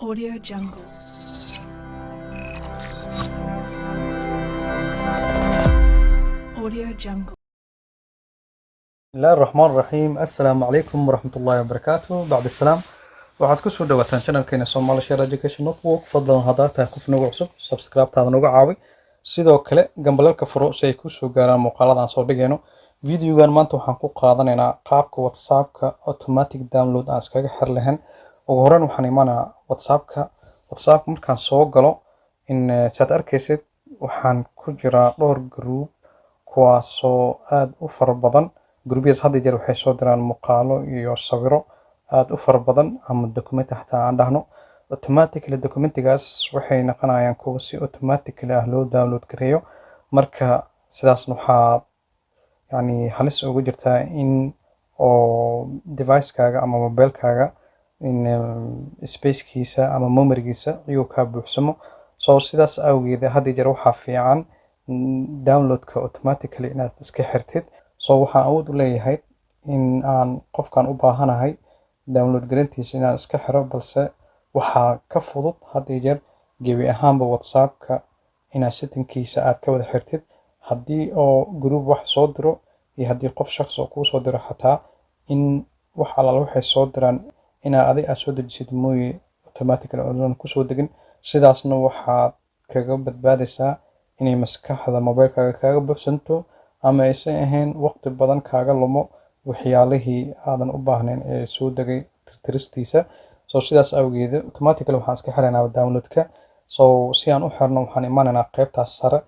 Audio Jungle. Audio Jungle. بسم الله الرحمن الرحيم. السلام عليكم ورحمة الله وبركاته. بعد السلام waxaad ku soo dhawaataan channelkeena Somali Share Education Network. fadlan haddaad tahay qof nagu cusub subscribe-taada nagu caawi, sidoo kale gambalalka furo si ay ku soo gaaraan muuqaaladan soo dhigayno. Videogan maanta waxaan ku qaadanaynaa qaabka WhatsApp-ka automatic download aan iskaga xir lahayn. ugu horreyn waxaan imaanaa WhatsApp markaan soo galo saad arkaysid waxaan ku jiraa dhowr group kuwaasoo aad u fara badan. Group-yadaas had iyo jeer waxay soo diraan muuqaalo iyo sawiro aad u fara badan ama document xataa aan dhahno. Automatically documentigaas waxay noqonayaan kuwa si automatically ah loo download gareeyo. Marka sidaasna waxaa halis ugu jirtaa in oo device-kaaga ama mobilkaaga in space-kiisa ama memory-giisa iyuu ka buuxsamo. Sidaas awgeed had iyo jeer waxaa fiican download-ka automatically inaad iska xirtid. waxaan awood u leeyahay in aan qofkan u baahanahay download gareyntiisa inaan iska xiro, balse waxaa ka fudud had iyo jeer gebi ahaanba WhatsApp-ka inaad setting-kiisa aad ka wada xirtid. haddii oo group wax soo diro iyo haddii qof shakhsi oo kuu soo diro xataa in wax alaala waxay soo diraan inaad adiga aad soo dejisid mooye automatically oodan kusoo degin. sidaasna waxaad kaga badbaadaysaa inay maskaxda mobilkaaga kaaga buuxsanto ama aysan ahayn waqti badan kaaga lumo waxyaalihii aadan u baahnayn ee soo degay tirtiristiisa. sidaas awgeed automatically waxaan iska xiraynaa download-ka. si aan u xirno waxaan imaanaynaa qaybtaas sare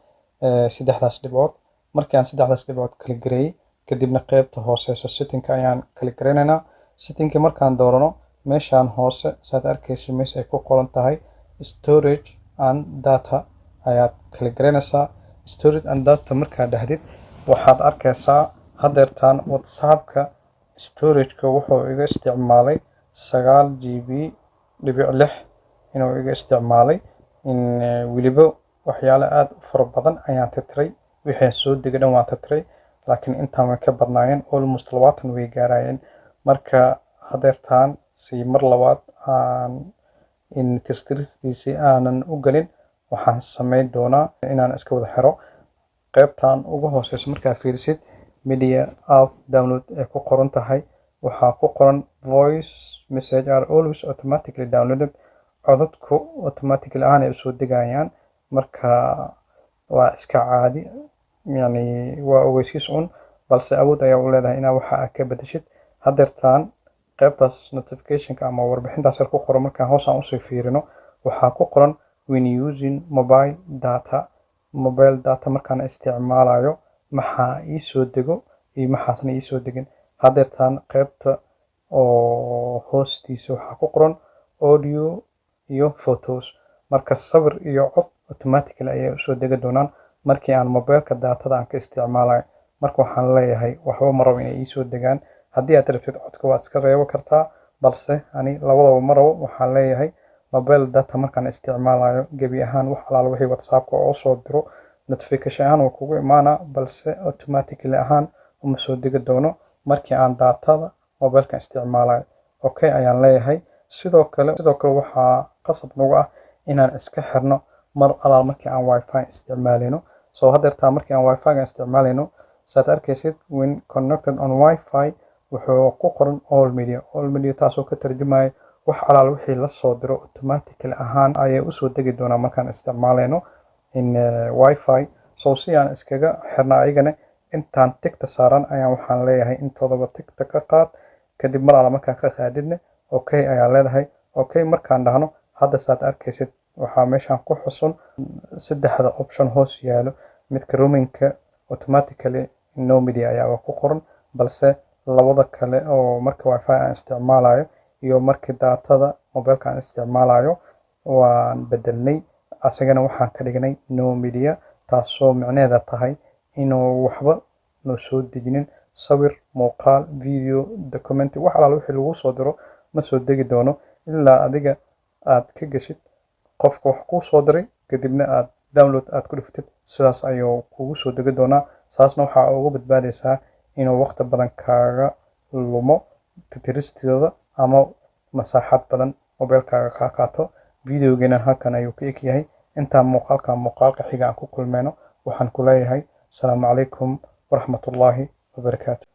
saddexdaas dhibcood. markii aan saddexdaas dhibcood kala gareeyay kadibna qaybta hooseysa setting-ka ayaan kala gareynaynaa. setting-ka markaan doorano meeshaan hoose saad arkaysa meesha ay ku qoran tahay storage and data ayaad kala gareynaysaa. storage and data markaad dhahdid waxaad arkaysaa hadeertaan WhatsApp-ka storage-ka wuxuu iga isticmaalay 9 GB dhibic 6 inuu iga isticmaalay. weliba waxyaalo aad u fara badan ayaan tirtiray, wixii soo degay dhan waan tirtiray, laakiin intaan way ka badnaayeen almost 20 way gaarayeen. marka hadeertaan si mar labaad aan tirtiristiisii aanan u galin waxaan sameyn doonaa inaan iska wada xiro. qaybtan ugu hooseyso markaad fiirisid media app download ee ku qoran tahay waxaa ku qoran voice message are always automatically downloaded. codadku automatically aanay u soo degayaan, marka waa iska caadi, waa ogeysiis un, balse awood ayaa u leedahay inaa waxa aad ka bedeshid. hadeertaan qaybtaas notification-ka ama warbixintaas ku qoran markaan hoos aan usii fiirino waxaa ku qoran when using mobile data markaan isticmaalayo maxaa ii soo dego iyo maxaasna ii soo degin. hadeertaan qaybta oo hoostiisa waxaa ku qoran audio iyo photos, marka sawir iyo cod automatically ayay usoo degi doonaan markii aan mobilka datada aan ka isticmaalayo. marka waxaan leeyahay waxba ma rabo inay ii soo degaan. haddii aad rabtid codka waad iska reebo kartaa, balse ani labadaba ma rabo. waxaan leeyahay mobile data markaan isticmaalayo gebi ahaan wax alaala wixii WhatsApp-ka oo soo diro notification ahaan waa kugu imaanaa, balse automatically ahaan uma soo degi doono markii aan datada mobilka isticmaalayo. okay ayaan leeyahay. sidoo kale waxaa qasab nagu ah inaan iska xirno mar alaala markii aan wifi isticmaalayno. hadeertaa markii aan wifi-ga isticmaalayno saad arkaysid when connected on wifi wuxuu ku qoran all media taasoo ka tarjumaya wax alaala wixii la soo diro automatically ahaan ayay usoo degi doonaa markaan isticmaalayno wifi. si aan iskaga xirna ayagana intaan tigta saaran ayaan waxaan leeyahay intoodaba tigta ka qaad, kadib mar alla markaan ka qaadidna okay ayaa leedahay. okay markaan dhahno hadda saad arkaysid waxaa meeshaan ku xusun saddexda option hoos yaalo. midka roaming-ka automatically no media ayaa ku qoran, balse labada kale oo marka wifi aan isticmaalayo iyo markii datada mobilka aan isticmaalayo waan bedelnay, asagana waxaan ka dhignay no media, taasoo micnaheeda tahay inuu waxba noo soo dejinin sawir, muuqaal, video, document, wax alaala wixii lagu soo diro ma soo degi doono ilaa adiga aad ka gashid qofka wax kuu soo diray kadibna aad download aad ku dhiftid. sidaas ayuu kugu soo degi doonaa. saasna waxaa uga badbaadaysaa inuu waqti badan kaaga lumo tirtiristooda ama masaaxad badan mobilkaaga kaa qaato. videogeena halkan ayuu ka eg yahay. intaan muuqaalka xiga aan ku kulmeyno waxaan ku leeyahay asalaamu calaykum waraxmatullaahi wabarakaatu.